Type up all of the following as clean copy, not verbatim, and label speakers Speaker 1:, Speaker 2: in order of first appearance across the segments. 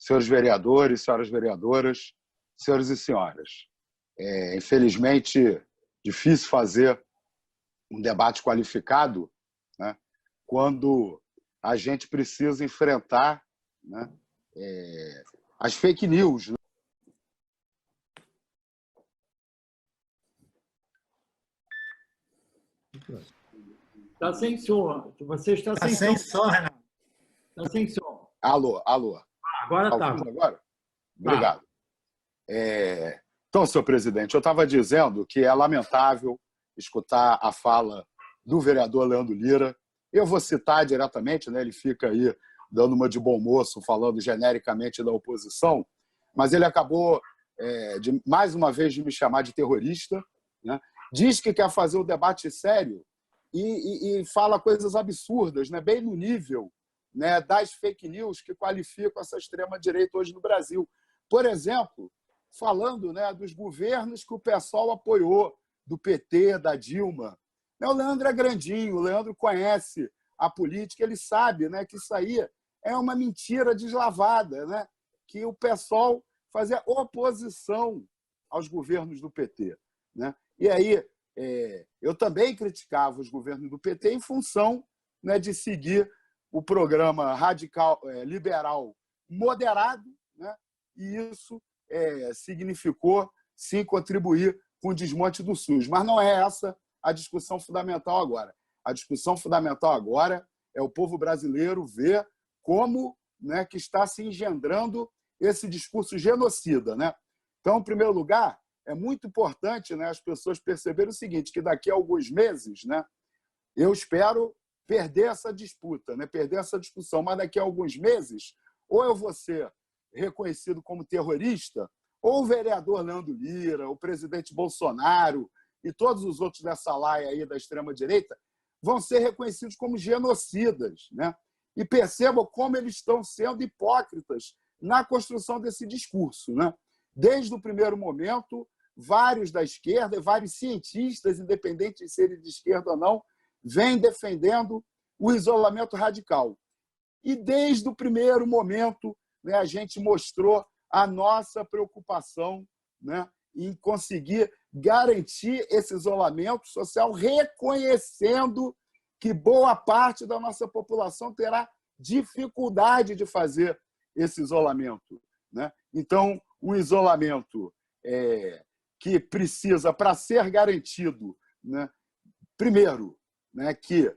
Speaker 1: senhores vereadores, senhoras vereadoras, senhores e senhoras. Infelizmente, difícil fazer um debate qualificado, né, quando a gente precisa enfrentar, né, as fake news. Né?
Speaker 2: Está sem som. Você está sem
Speaker 3: sem
Speaker 2: som.
Speaker 3: som, Renato.
Speaker 2: Está sem som.
Speaker 1: Alô, alô.
Speaker 2: Agora está.
Speaker 1: Agora? Obrigado. Então, senhor presidente, eu estava dizendo que é lamentável escutar a fala do vereador Leandro Lira. Eu vou citar diretamente, né? Ele fica aí dando uma de bom moço, falando genericamente da oposição, mas ele acabou, mais uma vez, de me chamar de terrorista, né? Diz que quer fazer o debate sério e fala coisas absurdas, né? Bem no nível, né, das fake news que qualificam essa extrema-direita hoje no Brasil. Por exemplo, falando, né, dos governos que o PSOL apoiou, do PT, da Dilma. O Leandro é grandinho, o Leandro conhece a política, ele sabe, né, que isso aí é uma mentira deslavada, né, que o PSOL fazia oposição aos governos do PT. Né? E aí, eu também criticava os governos do PT em função, né, de seguir o programa radical, liberal moderado, né? E isso significou, sim, contribuir com o desmonte do SUS. Mas não é essa a discussão fundamental agora. A discussão fundamental agora é o povo brasileiro ver como, né, que está se engendrando esse discurso genocida. Né? Então, em primeiro lugar, é muito importante, né, as pessoas perceberem o seguinte, que daqui a alguns meses, né, eu espero perder essa disputa, né, perder essa discussão, mas daqui a alguns meses, ou eu vou ser reconhecido como terrorista, ou o vereador Leandro Lira, o presidente Bolsonaro e todos os outros dessa laia aí da extrema-direita vão ser reconhecidos como genocidas. Né? E percebam como eles estão sendo hipócritas na construção desse discurso. Né? Desde o primeiro momento, vários da esquerda, vários cientistas, independente de serem de esquerda ou não, vêm defendendo o isolamento radical. E desde o primeiro momento, né, a gente mostrou a nossa preocupação, né, em conseguir garantir esse isolamento social, reconhecendo que boa parte da nossa população terá dificuldade de fazer esse isolamento. Né? Então, um isolamento que precisa, para ser garantido, né, primeiro, né, que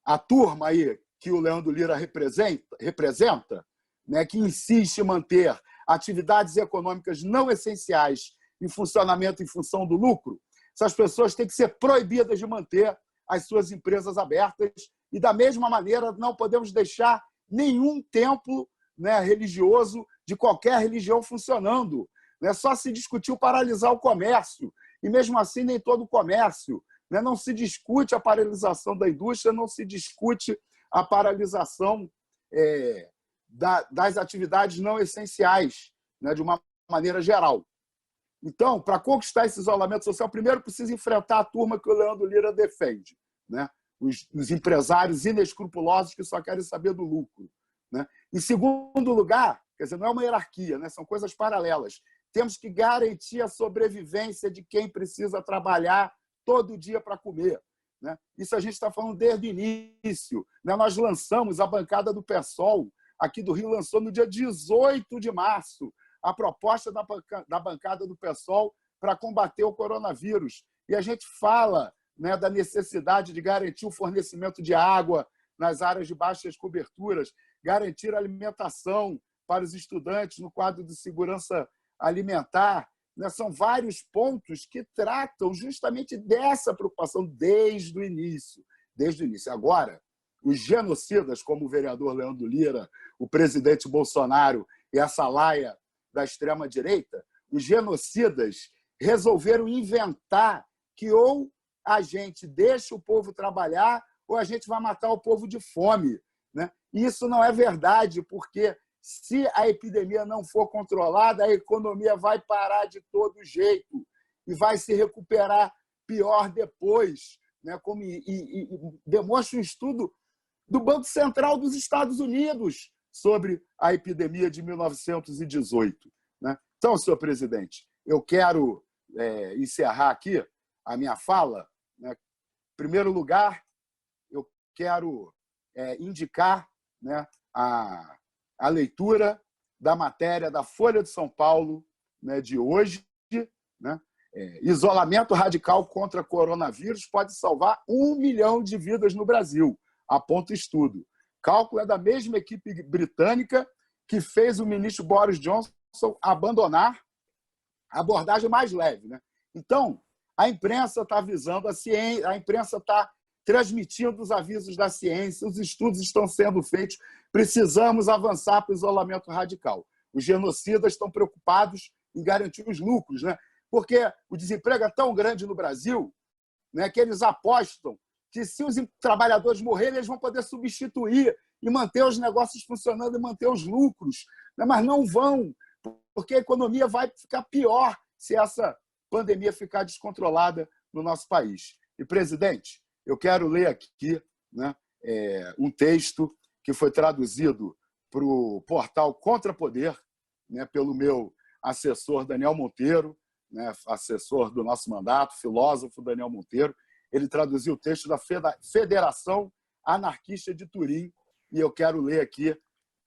Speaker 1: a turma aí que o Leandro Lira representa, né, que insiste em manter atividades econômicas não essenciais em funcionamento em função do lucro, essas pessoas têm que ser proibidas de manter as suas empresas abertas e, da mesma maneira, não podemos deixar nenhum templo, né, religioso de qualquer religião funcionando. Né? Só se discutiu paralisar o comércio, e mesmo assim nem todo o comércio. Né? Não se discute a paralisação da indústria, não se discute a paralisação das atividades não essenciais, né, de uma maneira geral. Então, para conquistar esse isolamento social, primeiro precisa enfrentar a turma que o Leandro Lira defende, né? Os empresários inescrupulosos que só querem saber do lucro. Né? Em segundo lugar, quer dizer, não é uma hierarquia, né? São coisas paralelas. Temos que garantir a sobrevivência de quem precisa trabalhar todo dia para comer. Né? Isso a gente está falando desde o início. Né? Nós lançamos, a bancada do PSOL, aqui do Rio, lançou no dia 18 de março a proposta da bancada do PSOL para combater o coronavírus. E a gente fala, né, da necessidade de garantir o fornecimento de água nas áreas de baixas coberturas, garantir alimentação para os estudantes no quadro de segurança alimentar. Né? São vários pontos que tratam justamente dessa preocupação desde o início. Desde o início. Agora, os genocidas, como o vereador Leandro Lira, o presidente Bolsonaro e essa laia da extrema-direita, os genocidas resolveram inventar que ou a gente deixa o povo trabalhar ou a gente vai matar o povo de fome. Né? E isso não é verdade, porque se a epidemia não for controlada, a economia vai parar de todo jeito e vai se recuperar pior depois. Né? Como demonstra um estudo do Banco Central dos Estados Unidos, sobre a epidemia de 1918. Né? Então, senhor presidente, eu quero encerrar aqui a minha fala. Né? Em primeiro lugar, eu quero indicar, né, a leitura da matéria da Folha de São Paulo, né, de hoje, né? Isolamento radical contra coronavírus pode salvar 1 milhão de vidas no Brasil, aponta o estudo. Cálculo é da mesma equipe britânica que fez o ministro Boris Johnson abandonar a abordagem mais leve. Né? Então, a imprensa está avisando a ciência, a imprensa está transmitindo os avisos da ciência, os estudos estão sendo feitos, precisamos avançar para o isolamento radical. Os genocidas estão preocupados em garantir os lucros, né? Porque o desemprego é tão grande no Brasil, né, que eles apostam que, se os trabalhadores morrerem, eles vão poder substituir e manter os negócios funcionando e manter os lucros. Né? Mas não vão, porque a economia vai ficar pior se essa pandemia ficar descontrolada no nosso país. E, presidente, eu quero ler aqui, né, um texto que foi traduzido para o portal Contra Poder, né, pelo meu assessor Daniel Monteiro, né, assessor do nosso mandato, filósofo Daniel Monteiro. Ele traduziu o texto da Federação Anarquista de Turim, e eu quero ler aqui,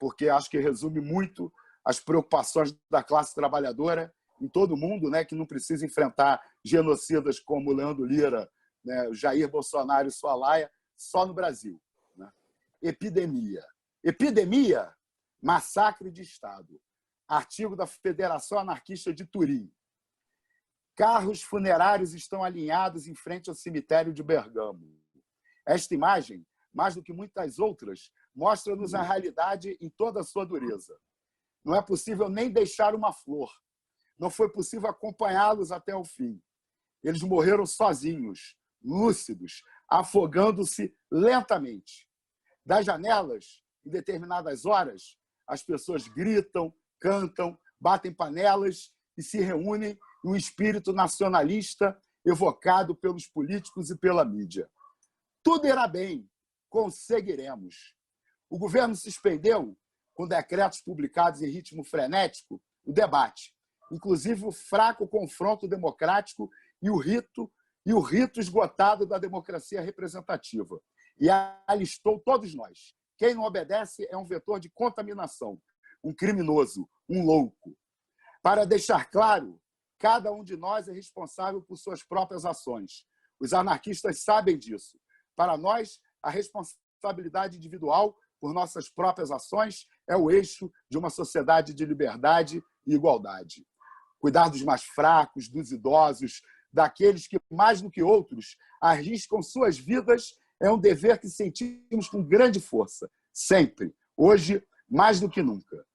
Speaker 1: porque acho que resume muito as preocupações da classe trabalhadora em todo o mundo, né, que não precisa enfrentar genocidas como Leandro Lira, né, Jair Bolsonaro e sua laia, só no Brasil. Né? Epidemia. Epidemia, massacre de Estado. Artigo da Federação Anarquista de Turim. Carros funerários estão alinhados em frente ao cemitério de Bergamo. Esta imagem, mais do que muitas outras, mostra-nos a realidade em toda a sua dureza. Não é possível nem deixar uma flor. Não foi possível acompanhá-los até o fim. Eles morreram sozinhos, lúcidos, afogando-se lentamente. Das janelas, em determinadas horas, as pessoas gritam, cantam, batem panelas e se reúnem em um espírito nacionalista evocado pelos políticos e pela mídia. Tudo irá bem, conseguiremos. O governo suspendeu, com decretos publicados em ritmo frenético, o debate, inclusive o fraco confronto democrático e o rito esgotado da democracia representativa. E alistou todos nós. Quem não obedece é um vetor de contaminação, um criminoso, um louco. Para deixar claro, cada um de nós é responsável por suas próprias ações. Os anarquistas sabem disso. Para nós, a responsabilidade individual por nossas próprias ações é o eixo de uma sociedade de liberdade e igualdade. Cuidar dos mais fracos, dos idosos, daqueles que, mais do que outros, arriscam suas vidas é um dever que sentimos com grande força, sempre, hoje, mais do que nunca.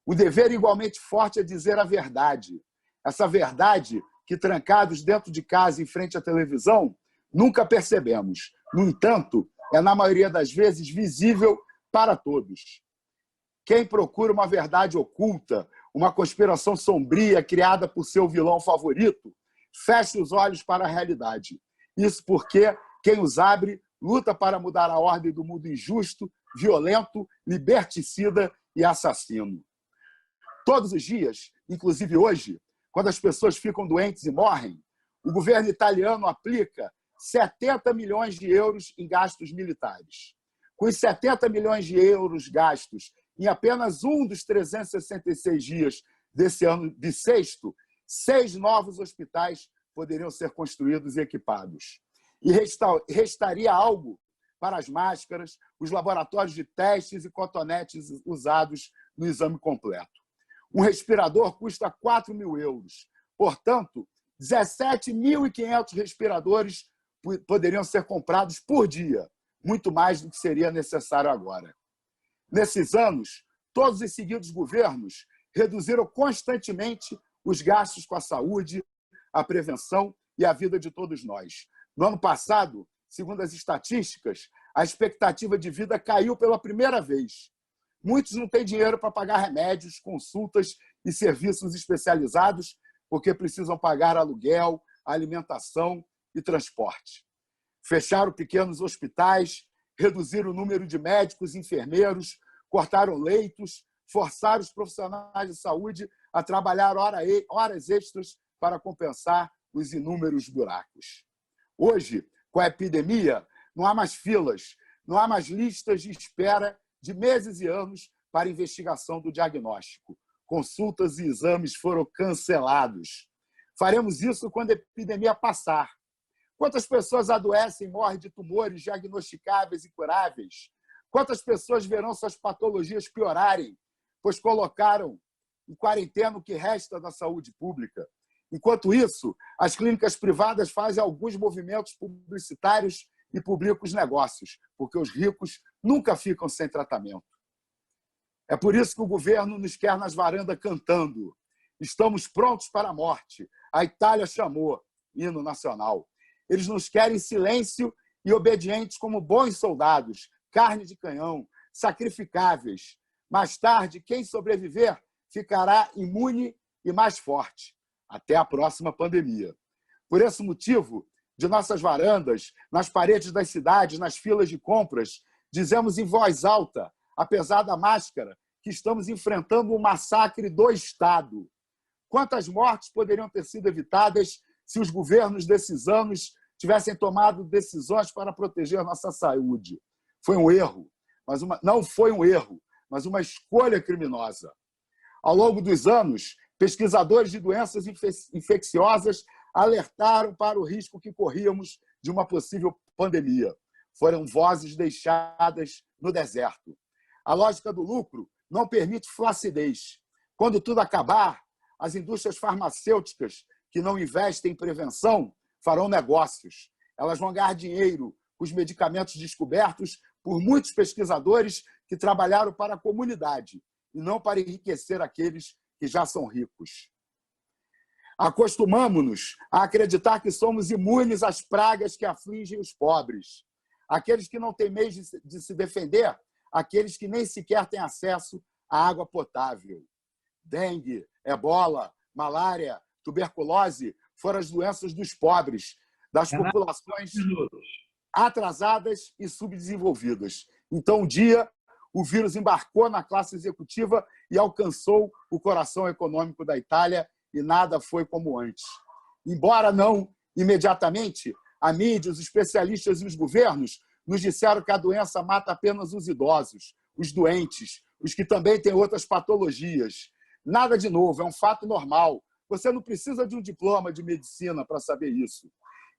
Speaker 1: O dever igualmente forte é dizer a verdade. Essa verdade que, trancados dentro de casa em frente à televisão, nunca percebemos. No entanto, é, na maioria das vezes, visível para todos. Quem procura uma verdade oculta, uma conspiração sombria criada por seu vilão favorito, fecha os olhos para a realidade. Isso porque quem os abre luta para mudar a ordem do mundo injusto, violento, liberticida e assassino. Todos os dias, inclusive hoje, quando as pessoas ficam doentes e morrem, o governo italiano aplica 70 milhões de euros em gastos militares. Com os 70 milhões de euros gastos em apenas um dos 366 dias desse ano bissexto, 6 novos hospitais poderiam ser construídos e equipados. E restaria algo para as máscaras, os laboratórios de testes e cotonetes usados no exame completo. Um respirador custa 4 mil euros. Portanto, 17.500 respiradores poderiam ser comprados por dia, muito mais do que seria necessário agora. Nesses anos, todos os seguidos governos reduziram constantemente os gastos com a saúde, a prevenção e a vida de todos nós. No ano passado, segundo as estatísticas, a expectativa de vida caiu pela primeira vez. Muitos não têm dinheiro para pagar remédios, consultas e serviços especializados porque precisam pagar aluguel, alimentação e transporte. Fecharam pequenos hospitais, reduziram o número de médicos e enfermeiros, cortaram leitos, forçaram os profissionais de saúde a trabalhar horas extras para compensar os inúmeros buracos. Hoje, com a epidemia, não há mais filas, não há mais listas de espera de meses e anos para investigação do diagnóstico. Consultas e exames foram cancelados. Faremos isso quando a epidemia passar. Quantas pessoas adoecem e morrem de tumores diagnosticáveis e curáveis? Quantas pessoas verão suas patologias piorarem, pois colocaram em quarentena o que resta da saúde pública? Enquanto isso, as clínicas privadas fazem alguns movimentos publicitários e publicam os negócios, porque os ricos nunca ficam sem tratamento. É por isso que o governo nos quer nas varandas cantando. Estamos prontos para a morte. A Itália chamou, hino nacional. Eles nos querem em silêncio e obedientes como bons soldados, carne de canhão, sacrificáveis. Mais tarde, quem sobreviver ficará imune e mais forte. Até a próxima pandemia. Por esse motivo, de nossas varandas, nas paredes das cidades, nas filas de compras, dizemos em voz alta, apesar da máscara, que estamos enfrentando um massacre do Estado. Quantas mortes poderiam ter sido evitadas se os governos desses anos tivessem tomado decisões para proteger nossa saúde? Foi um erro, não foi um erro, mas uma escolha criminosa. Ao longo dos anos, pesquisadores de doenças infecciosas alertaram para o risco que corríamos de uma possível pandemia. Foram vozes deixadas no deserto. A lógica do lucro não permite flacidez. Quando tudo acabar, as indústrias farmacêuticas que não investem em prevenção farão negócios. Elas vão ganhar dinheiro com os medicamentos descobertos por muitos pesquisadores que trabalharam para a comunidade e não para enriquecer aqueles que já são ricos. Acostumamo-nos a acreditar que somos imunes às pragas que afligem os pobres, aqueles que não têm meios de se defender, aqueles que nem sequer têm acesso à água potável. Dengue, ebola, malária, tuberculose foram as doenças dos pobres, das populações atrasadas e subdesenvolvidas. Então, um dia, o vírus embarcou na classe executiva e alcançou o coração econômico da Itália e nada foi como antes. Embora não imediatamente, a mídia, os especialistas e os governos nos disseram que a doença mata apenas os idosos, os doentes, os que também têm outras patologias. Nada de novo, é um fato normal. Você não precisa de um diploma de medicina para saber isso.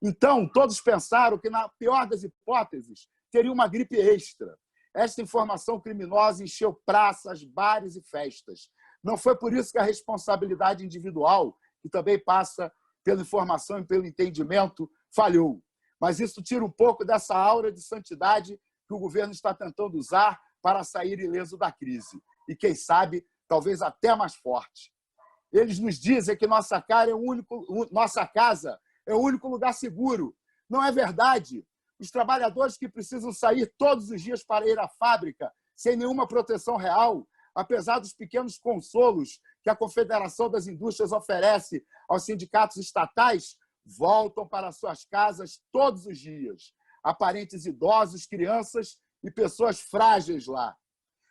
Speaker 1: Então, todos pensaram que, na pior das hipóteses, teria uma gripe extra. Esta informação criminosa encheu praças, bares e festas. Não foi por isso que a responsabilidade individual, que também passa pela informação e pelo entendimento, falhou. Mas isso tira um pouco dessa aura de santidade que o governo está tentando usar para sair ileso da crise. E, quem sabe, talvez até mais forte. Eles nos dizem que nossa casa é o único lugar seguro. Não é verdade. Os trabalhadores que precisam sair todos os dias para ir à fábrica sem nenhuma proteção real, apesar dos pequenos consolos que a Confederação das Indústrias oferece aos sindicatos estatais, voltam para suas casas todos os dias. Há parentes idosos, crianças e pessoas frágeis lá.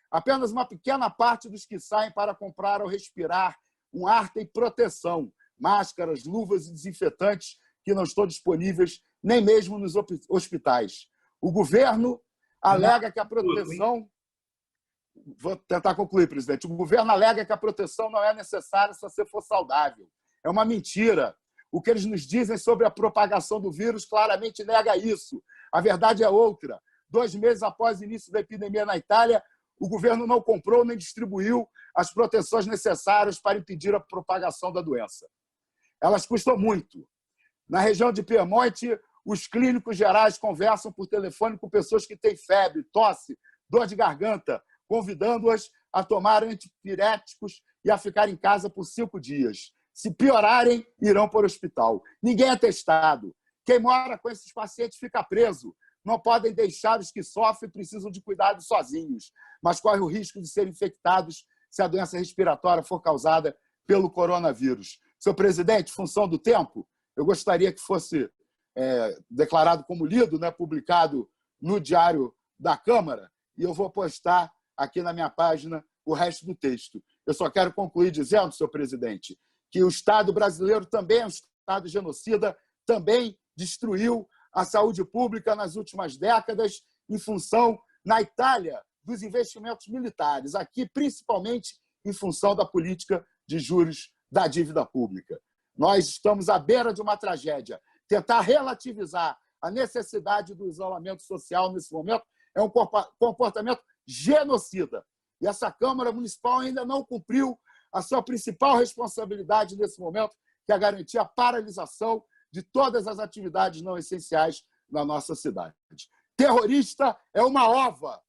Speaker 1: Apenas uma pequena parte dos que saem para comprar ou respirar um ar tem proteção, máscaras, luvas e desinfetantes que não estão disponíveis nem mesmo nos hospitais. O governo alega que a proteção... Vou tentar concluir, presidente. O governo alega que a proteção não é necessária se você for saudável. É uma mentira. O que eles nos dizem sobre a propagação do vírus claramente nega isso. A verdade é outra. 2 meses após o início da epidemia na Itália, o governo não comprou nem distribuiu as proteções necessárias para impedir a propagação da doença. Elas custam muito. Na região de Piemonte, os clínicos gerais conversam por telefone com pessoas que têm febre, tosse, dor de garganta, convidando-as a tomar antipiréticos e a ficar em casa por 5 dias. Se piorarem, irão para o hospital. Ninguém é testado. Quem mora com esses pacientes fica preso. Não podem deixar os que sofrem e precisam de cuidados sozinhos, mas correm o risco de serem infectados se a doença respiratória for causada pelo coronavírus. Senhor presidente, função do tempo, eu gostaria que fosse declarado como lido, né, publicado no Diário da Câmara, e eu vou postar aqui na minha página o resto do texto. Eu só quero concluir dizendo, senhor presidente, que o Estado brasileiro também é um Estado genocida, também destruiu a saúde pública nas últimas décadas em função, na Itália, dos investimentos militares, aqui principalmente em função da política de juros da dívida pública. Nós estamos à beira de uma tragédia. Tentar relativizar a necessidade do isolamento social nesse momento é um comportamento genocida. E essa Câmara Municipal ainda não cumpriu a sua principal responsabilidade nesse momento, que é garantir a paralisação de todas as atividades não essenciais na nossa cidade. Terrorista é uma ova